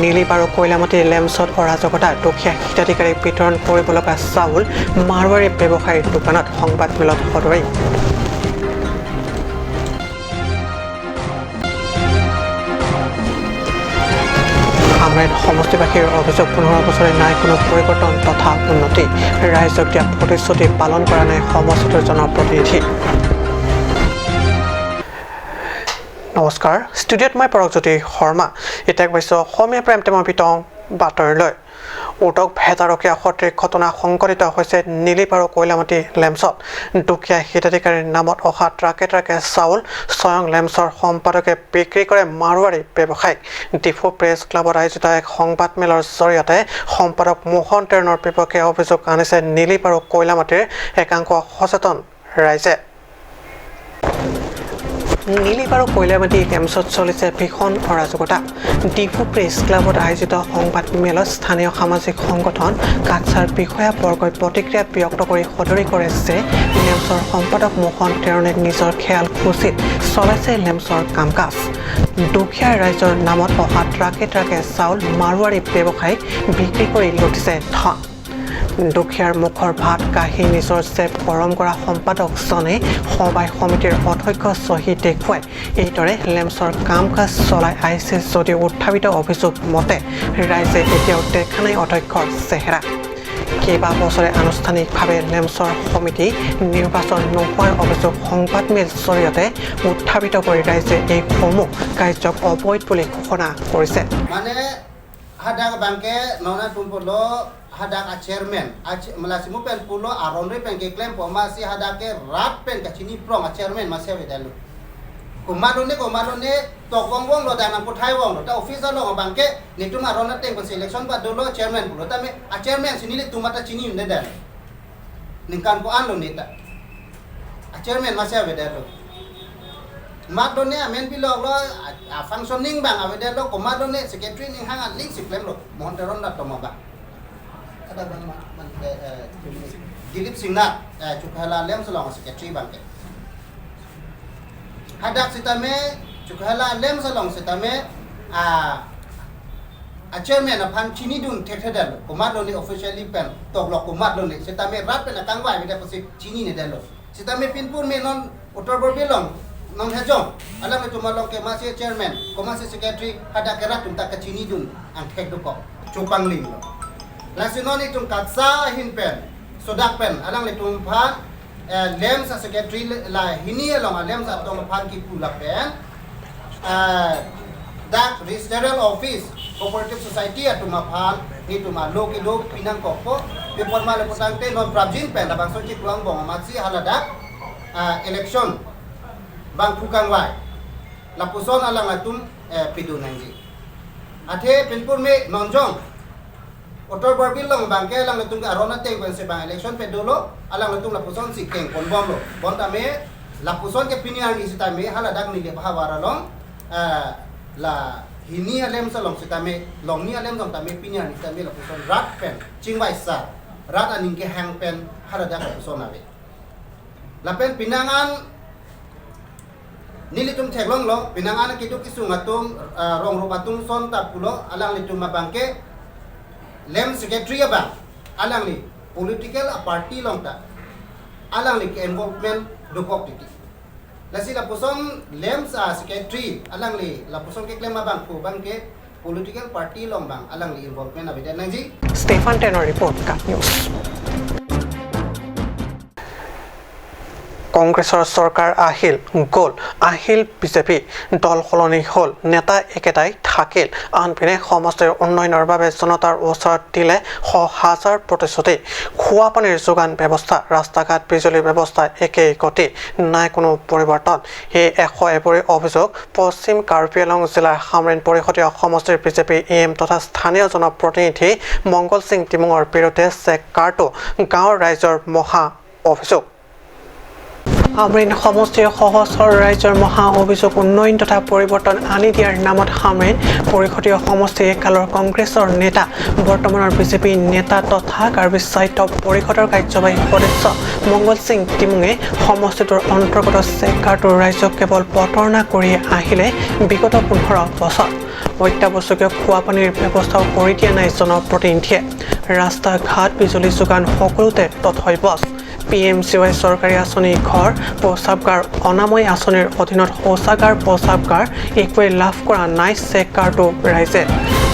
নীলিপ আৰু কৈলামতি লেম্পছত অৰাজকতা দুখীয়া হিতাধিকাৰীক বিতৰণ কৰিব লগা চাউল মাৰোৱাৰী ব্যৱসায়ীৰ দোকানত সংবাদমেলত সদৰি কামৰেড সমষ্টিবাসীৰ অভিযোগ 15 বছৰে নাই কোনো পৰিৱৰ্তন তথা উন্নতি ৰাইজক দিয়া প্ৰতিশ্ৰুতি পালন কৰা নাই সমষ্টিটোৰ জনপ্ৰতিনিধি নমস্কাৰ ষ্টুডিঅ'ত মই পৰকজ্যোতি শৰ্মা এতিয়া পাইছোঁ অসমীয়া প্ৰাইম টাইমৰ বিতং বাতৰিলৈ উটক ভেটাৰকীয়া সদৃশ ঘটনা সংঘটিত হৈছে নীলিপ আৰু কৈলামতি লেম্পছত দুখীয়া হিতাধিকাৰীৰ নামত অহা ট্ৰাকে চাউল স্বয়ং লেম্পছৰ সম্পাদকে বিক্ৰী কৰে মাৰোৱাৰী ব্যৱসায়িক ডিফু প্ৰেছ ক্লাবত আয়োজিত এক সংবাদমেলৰ জৰিয়তে সম্পাদক মোহন তেৰণৰ বিপক্ষে অভিযোগ আনিছে নীলিপ আৰু কৈলামতিৰ একাংশ সচেতন ৰাইজে নীলিপ আৰু কৈলামতি লেম্পছত চলিছে ভীষণ অৰাজকতা ডিফু প্ৰেছ ক্লাবত আয়োজিত সংবাদমেলত স্থানীয় সামাজিক সংগঠন কাছাৰ বিষয়াবৰ্গই প্ৰতিক্ৰিয়া ব্যক্ত কৰি সদৰি কৰে যে লেম্পছৰ সম্পাদক মোহন তেৰণে নিজৰ খেয়াল খুচিত চলাইছে লেম্পছৰ কাম কাজ দুখীয়া ৰাইজৰ নামত অহা ট্ৰাকে চাউল মাৰোৱাৰী ব্যৱসায়ীক বিক্ৰী কৰি লুটিছে ধন দুখীয়াৰ মুখৰ ভাত কাঢ়ি নিজৰ চেপ গৰম কৰা সম্পাদকজনে সভাই সমিতিৰ অধ্যক্ষ চহী দেখুৱাই এইদৰে লেম্পছৰ কাম কাজ চলাই আহিছে যদিও উত্থাপিত অভিযোগ মতে ৰাইজে এতিয়াও দেখা নাই অধ্যক্ষৰ চেহেৰা কেইবা বছৰে আনুষ্ঠানিকভাৱে লেম্পছৰ সমিতি নিৰ্বাচন নোহোৱাৰ অভিযোগ সংবাদমেল জৰিয়তে উত্থাপিত কৰি ৰাইজে এই সমূহ কাৰ্যক অবৈধ বুলি ঘোষণা কৰিছে hadak bangke nona tumpulo hadak a chairman malasi mu pen pulo aronre pen ke claim po masi hadake rat pen ka chini prong a chairman masya vedalu kumadone tokongwong lo dana puthai wong lo ta officer lo bangke nitum arona teng ko selection pa dolo chairman pulo ta me a chairman sinile tumata chini unde dan ningkan po an lo nita a chairman masya vedalu madone amen bilog lo functioning bang avede lo komadone secretary ning hang link siklem lo mohon teron da tomo ba ada bang man Dilip Singna chukhala lem salong secretary bang ke hadak sitame chukhala lem salong sitame a chairman aphan chini dun thethedal komadone officially pen toklok komadone sitame rat pen kangwai bida posi chini ne dalo sitame pinpur me non utorbor bilong non hejong alam itu malong ke masih chairman ko masih secretary ada kerat tum tak kecini dun ang thek dukok chupang ling lo lasinoni tum katsa hin pen sodak pen alang le tum pha lem sa secretary la hini along lem sa tong phan ki pula pen dak registrar office cooperative society atum phan ni tum lo ki lo pinang kokpo pipon male potang te non prabjin pen abang so ki pulang bong masih haladak election bang tukang wai lapuson alang atum pidunangi athe pinpur me nonjong otor barbil long bangke alang atum arona teng ben se bang election pedolo alang atum lapuson sikeng konbom lo bonta me lapuson ke pinian ni sita me haladak ni le bahawara long la hini alem salong sita me long ni alem long ta me pinian ni sita me lapuson rat pen chingwai sa rat aning ke hang pen haladak lapuson ave la pen pinangan nilitum theglong lo pinangan kitu kisungatum rong rupatum son tapulo alang litum mabangke lem secretary abang alang li political party long ta alang li involvement dukok titi lasi la puson lem sa secretary alang li la puson ke claim abang ko bangke political party long bang alang li involvement abida nangji Stefan Tenor report Cut News কংগ্ৰেছৰ চৰকাৰ আহিল BJP দল সলনি হ'ল নেতা একেটাই থাকিল আনপিনে সমষ্টিৰ উন্নয়নৰ বাবে জনতাৰ ওচৰত দিলে হাজাৰ প্ৰতিশ্ৰুতি খোৱা পানীৰ যোগান ব্যৱস্থা ৰাস্তা ঘাট বিজুলী ব্যৱস্থা একেই গতি নাই কোনো পৰিৱৰ্তন এই 101 অভিযোগ পশ্চিম কাৰ্বি আংলং জিলাৰ সামৰিন পৰিষদীয় সমষ্টিৰ বিজেপি এম তথা স্থানীয় জনপ্ৰতিনিধি মংগল সিং টিমুঙৰ বিৰুদ্ধে চেক কাৰ্টো গাঁৱৰ ৰাইজৰ মহা অভিযোগ আমৰিন সমষ্টিৰ সহস্ৰ ৰাজ্যৰ মহা অভিযোগ উন্নয়ন তথা পৰিৱৰ্তন আনি দিয়াৰ নামত আমৰিন পৰিষদীয় সমষ্টিৰ কালৰ কংগ্ৰেছৰ নেতা বৰ্তমানৰ বিজেপি নেতা তথা কাৰ্বি সাহিত্য পৰিষদৰ কাৰ্যবাহী সদস্য মংগল সিং টিমুঙে সমষ্টিটোৰ অন্তৰ্গত চেকগাঁৱটোৰ ৰাইজক কেৱল প্ৰতাৰণা কৰি আহিলে বিগত 15 বছৰ অত্যাৱশ্যকীয় খোৱা পানীৰ ব্যৱস্থাও কৰি দিয়া নাই জনপ্ৰতিনিধিয়ে ৰাস্তা ঘাট বিজুলী যোগান সকলোতে তথৈবচ PMCY চৰকাৰী আঁচনি ঘৰ প্ৰস্ৰাৱগাৰ অনাময় আঁচনিৰ অধীনত শৌচাগাৰ প্ৰস্ৰাৱগাৰ একোৱে লাভ কৰা নাই চেকগাঁৱটো ৰাইজে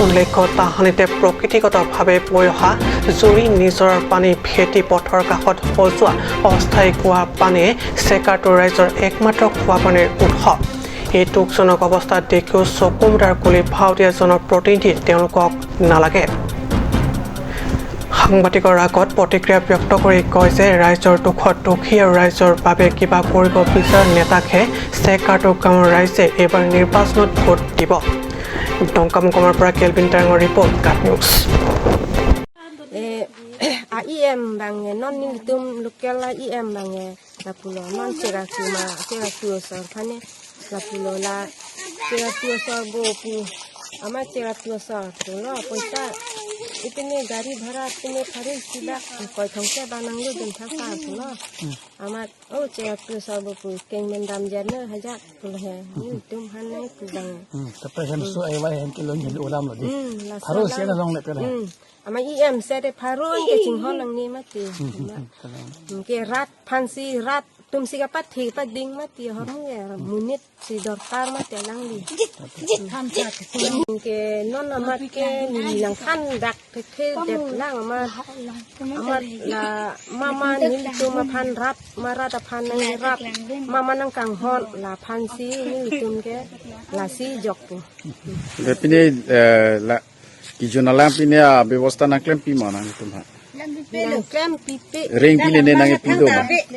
উল্লেখ্য তাহানিতে প্ৰকৃতিগতভাৱে বৈ অহা জুৰি নিজৰাৰ পানী ভেটি পথৰ কাষত সজোৱা অস্থায়ী খোৱা পানীয়ে চেকগাঁৱটোৰ ৰাইজৰ একমাত্ৰ খোৱা পানীৰ উৎস এই দুখজনক অৱস্থাত দেখিও চকুমুদাৰ কুলি ভাও দিয়া জনপ্ৰতিনিধি তেওঁলোকক নালাগে সাংবাদিকৰ আগত প্ৰতিক্ৰিয়া ব্যক্ত কৰি কয় যে ৰাইজৰ দুখত দুখী আৰু ৰাইজৰ বাবে কিবা কৰিব বিচৰা নেতাকহে চেকগাঁৱটো গাঁৱৰ ৰাইজে এইবাৰ নিৰ্বাচনত ভোট দিব ডংকামুকমৰ পৰা kelvin টাঙৰ report cut news IEM bange non nilitum lokela IEM bange la pulo non ceraku sor phane la pulo la ceraku sor bo pu ama ceraku sor to lo paisa itne gari bhara itne khare sida koi thongse banang lo den thasa to lo ama o ceraku sor bo pu kengmen dam jane haja pulo he nilitum hanai pu bang tapi kan su ai wai hen kilon hin ulam lo di harus ya long le pele ama IEM se de pharun ke jinghon lang ni mati ke rat phansi rat tumsi ka pat thi pat ding mati hamu ya munit si dorkar mati lang di ke non amat ke ni lang khan dak the det lang amat la mama ni tu ma phan rat mara ta phan nang rat mama nang kang hon la phansi ni tum ke la si jok pu pini la ki jonalam pini ব্যবস্থা na klem pi mana tumha klem pipi ring pili ne nang pi do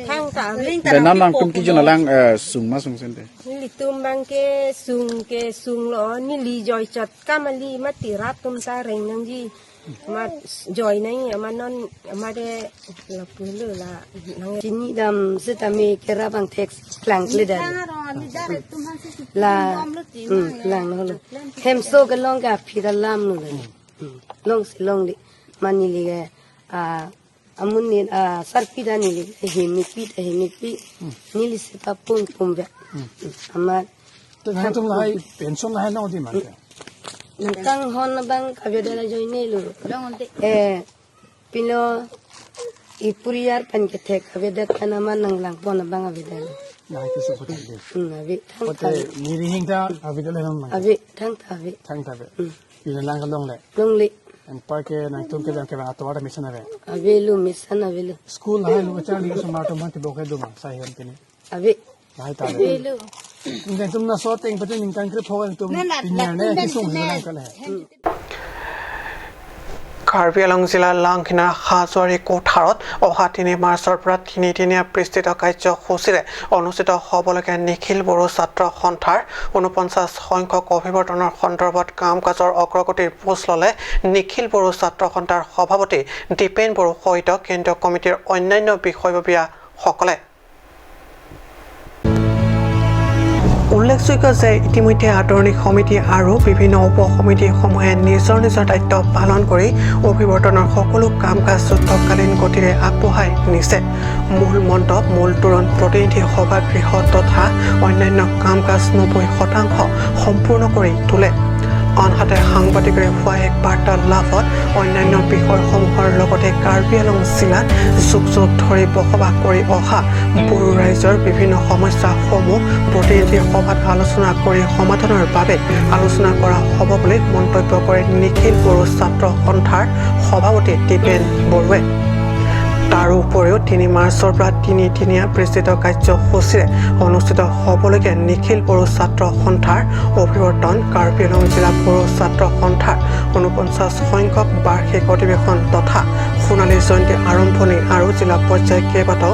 thang ta dan nang tum ki jonalang sung ma sung sente ni tum bang ke sung lo ni li joy chat kamali mati rat tum ta reng nang ji ma joy nai ma non ma de la pulu la nang Jini dam setame kera bang text klang lidan la lang lo hem so ga long ga phiralam no le long si long li mani li ga amun ni sarpida ni li hemi ni li se pa pum pum ve ama to han tum lai pension lai no di man nang hon bang ka ve da join nei lo pilo ipuriyar pan ke the ka ve da kana man nang lang pon bang ave da na ki su photo de ave ote ni ri hing ta avi le man ave thang ta ve pili lang long le long li and park na tum ke ke ba to ara mission ave ave lu mission ave lu school hai lu cha li so ma to man ti bo ke do ma sai hem pini ave lai ta le then tum na so teng patin ning kan kre phogan tum pinya ne ki sung lang ka le Karbi Anglong জিলাৰ লাংখিনাৰ হাজোৱাৰী কোঠাৰত অহা 3 মাৰ্চৰ পৰা তিনিদিনীয়া বিস্তৃত কাৰ্যসূচীৰে অনুষ্ঠিত হ'বলগীয়া নিখিল বড়ো ছাত্ৰ সন্থাৰ 49 সংখ্যক অভিৱৰ্তনৰ সন্দৰ্ভত কাম কাজৰ অগ্ৰগতিৰ বুজ ল'লে নিখিল বড়ো ছাত্ৰ সন্থাৰ সভাপতি দীপেন বড়ো সহিত কেন্দ্ৰীয় কমিটিৰ অন্যান্য বিষয়ববীয়াসকলে উল্লেখযোগ্য যে ইতিমধ্যে আদৰণি সমিতি আৰু বিভিন্ন উপসমিতিসমূহে নিজৰ দায়িত্ব পালন কৰি অভিৱৰ্তনৰ সকলো কাম কাজ যুদ্ধকালীন গতিৰে আগবঢ়াই নিছে মূল মণ্ডপ মূল তোৰণ প্ৰতিনিধি সভাগৃহ তথা অন্যান্য কাম কাজ 90% সম্পূৰ্ণ কৰি তোলে আনহাতে সাংবাদিকৰে হোৱা এক বাৰ্তালাপত অন্যান্য বিষয়সমূহৰ লগতে কাৰ্বি আংলং জিলাত যুগ ধৰি বসবাস কৰি অহা বড়ো ৰাইজৰ বিভিন্ন সমস্যাসমূহ প্ৰতিনিধি সভাত আলোচনা কৰি সমাধানৰ বাবে আলোচনা কৰা হ'ব বুলি মন্তব্য কৰে নিখিল বড়ো ছাত্ৰ সন্থাৰ সভাপতি দীপেন বড়োৱে তাৰ উপৰিও 3 মাৰ্চৰ পৰা তিনিদিনীয়া বিস্তৃত কাৰ্যসূচীৰে অনুষ্ঠিত হ'বলগীয়া নিখিল বড়ো ছাত্ৰ সন্থাৰ অভিৱৰ্তন কাৰ্বি আংলং জিলা বড়ো ছাত্ৰ সন্থাৰ 49 সংখ্যক বাৰ্ষিক অধিৱেশন তথা সোণালী জয়ন্তী আৰম্ভণি আৰু জিলা পৰ্যায়ৰ কেইবাটাও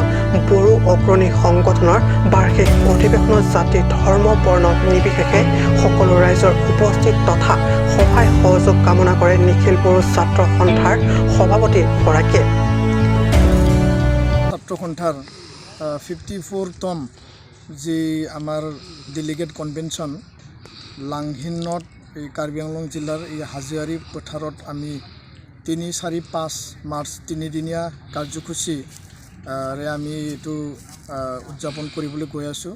বড়ো অগ্ৰণী সংগঠনৰ বাৰ্ষিক অধিৱেশনত জাতি ধৰ্ম বৰ্ণ নিৰ্বিশেষে সকলো ৰাইজৰ উপস্থিত তথা সহায় সহযোগ কামনা কৰে নিখিল বড়ো ছাত্ৰ সন্থাৰ সভাপতিগৰাকীয়ে ছাত্ৰ সন্থাৰ 54তম যি আমাৰ ডেলিগেট কনভেনশ্যন লাংহিনত এই কাৰ্বি আংলং জিলাৰ এই হাজিয়াৰী পথাৰত আমি 3, 4, 5 মাৰ্চ 3দিনীয়া কাৰ্যসূচী আমি এইটো উদযাপন কৰিবলৈ গৈ আছোঁ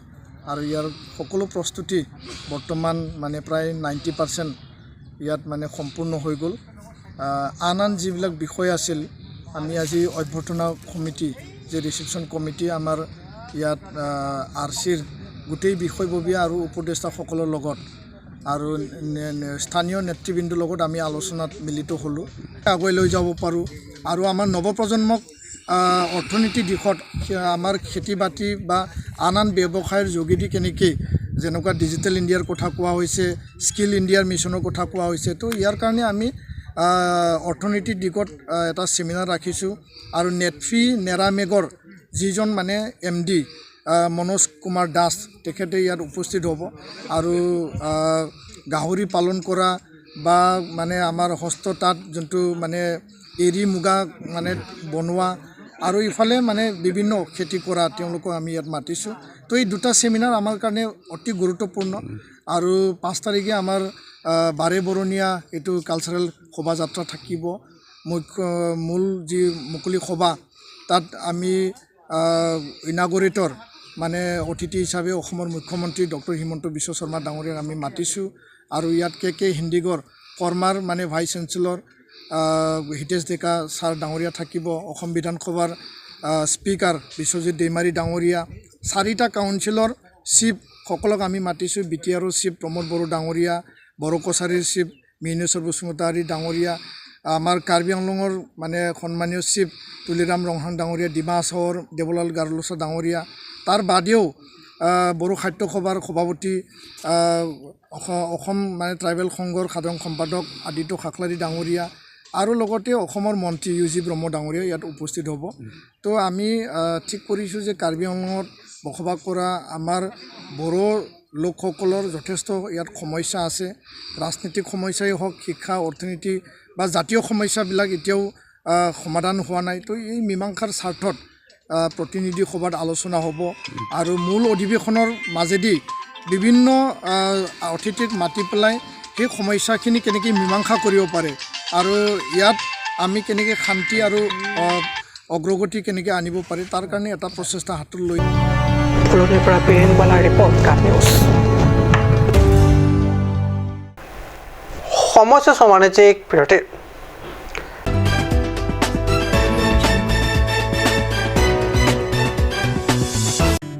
আৰু ইয়াৰ সকলো প্ৰস্তুতি বৰ্তমান মানে প্ৰায় 90% ইয়াত মানে সম্পূৰ্ণ হৈ গ'ল আন যিবিলাক বিষয় আছিল আমি আজি অভ্যৰ্থনা কমিটি যে ৰিসেপশ্যন কমিটি আমাৰ ইয়াত আৰচিৰ গোটেই বিষয়ববীয়া আৰু উপদেষ্টাসকলৰ লগত আৰু স্থানীয় নেতৃবৃন্দৰ লগত আমি আলোচনাত মিলিত হ'লোঁ আগুৱাই লৈ যাব পাৰোঁ আৰু আমাৰ নৱপ্ৰজন্মক অৰ্থনীতি দিশত আমাৰ খেতি বাতি বা আন ব্যৱসায়ৰ যোগেদি কেনেকৈ যেনেকুৱা ডিজিটেল ইণ্ডিয়াৰ কথা কোৱা হৈছে স্কিল ইণ্ডিয়াৰ মিছনৰ কথা কোৱা হৈছে তো ইয়াৰ কাৰণে আমি অৰ্থনীতিৰ দিশত এটা সেমিনাৰ ৰাখিছোঁ আৰু নেটফি নেৰামেগৰ যিজন মানে MD মনোজ কুমাৰ দাস তেখেতে ইয়াত উপস্থিত হ'ব আৰু গাহৰি পালন কৰা বা মানে আমাৰ হস্ততাঁত যোনটো মানে এৰী মুগা মানে বনোৱা আৰু ইফালে মানে বিভিন্ন খেতি কৰা তেওঁলোকক আমি ইয়াত মাতিছোঁ তো এই দুটা সেমিনাৰ আমাৰ কাৰণে অতি গুৰুত্বপূৰ্ণ আৰু 5 তাৰিখে আমাৰ বাৰে বৰণীয়া এইটো কালচাৰেল শোভাযাত্ৰা থাকিব মূল যি মুকলি সভা তাত আমি ইনাগৰেটৰ মানে অতিথি হিচাপে অসমৰ মুখ্যমন্ত্ৰী ডক্টৰ হিমন্ত বিশ্ব শৰ্মা ডাঙৰীয়াক আমি মাতিছোঁ আৰু ইয়াত কে হিন্দিগড় কৰ্মাৰ মানে ভাইচ চেঞ্চেলৰ হিতেশ ডেকা ছাৰ ডাঙৰীয়া থাকিব অসম বিধানসভাৰ স্পিকাৰ বিশ্বজিৎ দৈমাৰী ডাঙৰীয়া 4টা কাউন্সিলৰ চিফ সকলক আমি মাতিছোঁ BTRৰ চিফ প্ৰমোদ বড়ো ডাঙৰীয়া বড়ো কছাৰীৰ চিফ মিনেশ্বৰ বসুমতাৰী ডাঙৰীয়া আমাৰ কাৰ্বি আংলঙৰ মানে সন্মানীয় চিফ তুলিৰাম ৰংহাং ডাঙৰীয়া ডিমা হাছাওৰ দেৱলাল গাৰ্লছা ডাঙৰীয়া তাৰ বাদেও বড়ো সাহিত্য সভাৰ সভাপতি অসম মানে ট্ৰাইবেল সংঘৰ সাধাৰণ সম্পাদক আদিত্য খাখলাৰী ডাঙৰীয়া আৰু লগতে অসমৰ মন্ত্ৰী UG ব্ৰহ্ম ডাঙৰীয়া ইয়াত উপস্থিত হ'ব তো আমি ঠিক কৰিছোঁ যে কাৰ্বি আংলঙত বসবাস কৰা আমাৰ বড়ো লোকসকলৰ যথেষ্ট ইয়াত সমস্যা আছে ৰাজনৈতিক সমস্যাই হওক শিক্ষা অৰ্থনীতি বা জাতীয় সমস্যাবিলাক এতিয়াও সমাধান হোৱা নাই তো এই মীমাংসাৰ স্বাৰ্থত প্ৰতিনিধি সভাত আলোচনা হ'ব আৰু মূল অধিৱেশনৰ মাজেদি বিভিন্ন অতিথিক মাতি পেলাই সেই সমস্যাখিনি কেনেকৈ মীমাংসা কৰিব পাৰে আৰু ইয়াত আমি কেনেকৈ শান্তি আৰু অগ্ৰগতি কেনেকৈ আনিব পাৰে তাৰ কাৰণে এটা প্ৰচেষ্টা হাতত লৈ ফুলনিৰ পৰা বীৰেনৱালা ৰিপৰ্ট কাট নিউজ সমস্যা সমাজিক বিৰতি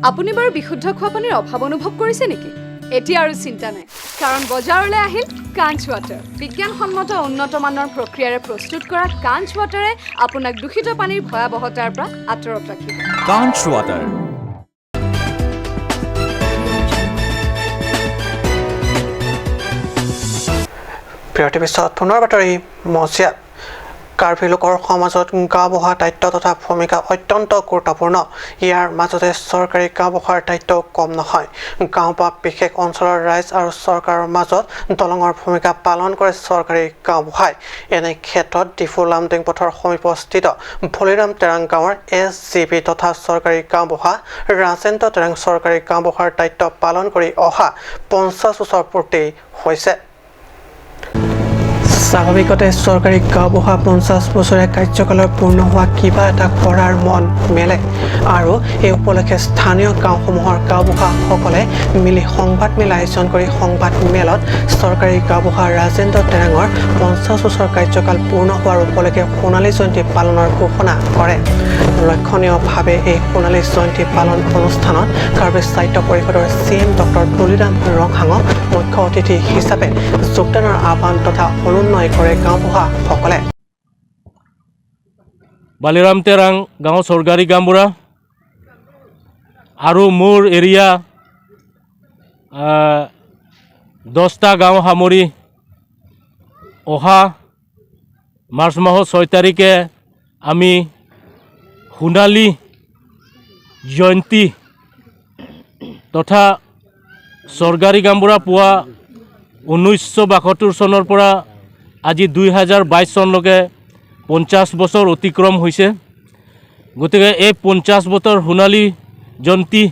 আপুনি বাৰু বিশুদ্ধ খোৱা পানীৰ অভাৱ অনুভৱ কৰিছে নেকি এতিয়া আৰু চিন্তা নাই কাৰণ বজাৰলৈ আহিল কাঞ্চ ৱাটাৰ বিজ্ঞানসন্মত উন্নত মানৰ প্ৰক্ৰিয়াৰে প্ৰস্তুত কৰা কাঞ্চ ৱাটাৰে আপোনাক দূষিত পানীৰ ভয়াৱহতাৰ পৰা আঁতৰত ৰাখিব কাঞ্চ ৱাটাৰ বিৰতিৰ পিছত পুনৰ বাতৰি মজিয়াত কাৰ্বি লোকৰ সমাজত গাঁওবুঢ়া দায়িত্ব তথা ভূমিকা অত্যন্ত গুৰুত্বপূৰ্ণ ইয়াৰ মাজতে চৰকাৰী গাঁওবুঢ়াৰ দায়িত্ব কম নহয় গাঁও বা বিশেষ অঞ্চলৰ ৰাইজ আৰু চৰকাৰৰ মাজত দলঙৰ ভূমিকা পালন কৰে চৰকাৰী গাঁওবুঢ়াই এনে ক্ষেত্ৰত ডিফু লামডিং পথৰ সমীপস্থিত ভলিৰাম তেৰাং গাঁৱৰ SGB তথা চৰকাৰী গাঁওবুঢ়া ৰাজেন্দ্ৰ তেৰাং চৰকাৰী গাঁওবুঢ়াৰ দায়িত্ব পালন কৰি অহা 50 বছৰ পূৰ্তি হৈছে স্বাভাৱিকতে চৰকাৰী গাঁওবুঢ়া 50 বছৰীয়া কাৰ্যকালৰ পূৰ্ণ হোৱা কিবা এটা কৰাৰ মন মেলে আৰু এই উপলক্ষে স্থানীয় গাঁওসমূহৰ গাঁওবুঢ়াসকলে মিলি সংবাদ মেল আয়োজন কৰি সংবাদ মেলত চৰকাৰী গাঁওবুঢ়া ৰাজেন্দ্ৰ তেৰাঙৰ 50 বছৰ কাৰ্যকাল পূৰ্ণ হোৱাৰ উপলক্ষে সোণালী জয়ন্তী পালনৰ ঘোষণা কৰে লক্ষণীয়ভাৱে এই সোণালী জয়ন্তী পালন অনুষ্ঠানত কাৰ্বি সাহিত্য পৰিষদৰ CM ডক্টৰ তুলিৰাম ৰংহাঙক মুখ্য অতিথি হিচাপে যোগদানৰ আহ্বান তথা অনুন্নয় কৰে গাঁওবুঢ়াসকলে বালিৰাম তেৰাং গাঁও চৰকাৰী গাঁওবুঢ়া আৰু মোৰ এৰিয়া 10টা গাঁও সামৰি অহা মাৰ্চ মাহৰ 6 তাৰিখে আমি সোণালী জয়ন্তী তথা চৰকাৰী গাঁওবুঢ়া পোৱা 1972 চনৰ পৰা আজি 2022 চনলৈকে 50 বছৰ অতিক্ৰম হৈছে গতিকে এই 50 বছৰ সোণালী জয়ন্তী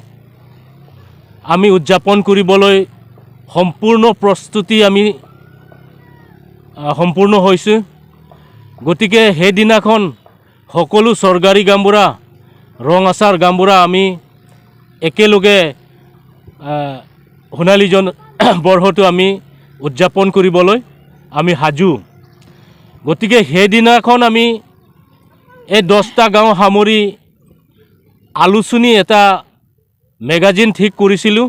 আমি উদযাপন কৰিবলৈ সম্পূৰ্ণ প্ৰস্তুতি আমি সম্পূৰ্ণ হৈছোঁ গতিকে সেইদিনাখন সকলো চৰকাৰী গামবুঢ়া ৰং আচাৰ গামবুঢ়া আমি একেলগে সোণালী বৰ্ষটো আমি উদযাপন কৰিবলৈ আমি সাজু গতিকে সেইদিনাখন আমি এই 10টা গাঁও সামৰি আলোচনী এটা মেগাজিন ঠিক কৰিছিলোঁ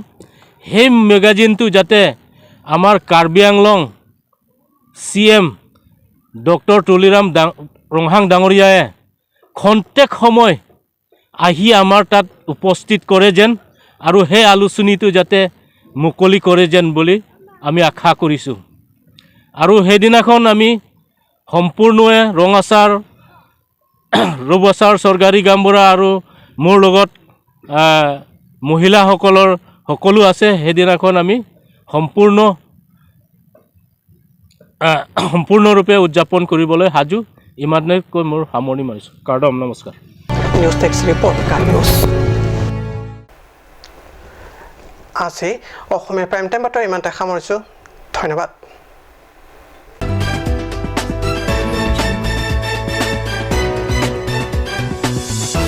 সেই মেগাজিনটো যাতে আমাৰ কাৰ্বি আংলং CM ডক্টৰ তুলিৰাম ৰংহাং ডাঙৰীয়াই খন্তেক সময় আহি আমাৰ তাত উপস্থিত কৰে যেন আৰু সেই আলোচনীটো যাতে মুকলি কৰে যেন বুলি আমি আশা কৰিছোঁ আৰু সেইদিনাখন আমি সম্পূৰ্ণয়ে ৰং আচাৰ ৰূপ আচাৰ চৰকাৰী গামবুঢ়া আৰু মোৰ লগত মহিলাসকলৰ সকলো আছে সেইদিনাখন আমি সম্পূৰ্ণৰূপে উদযাপন কৰিবলৈ সাজু ইমানেই কৈ মোৰ সামৰণি মাৰিছোঁ কাৰ্ডম নমস্কাৰ নিউজ টেক্স ৰিপৰ্ট কাল নিউজ আজি অসমীয়া প্ৰাইম টাইম বাতৰি ইমানতে সামৰিছোঁ ধন্যবাদ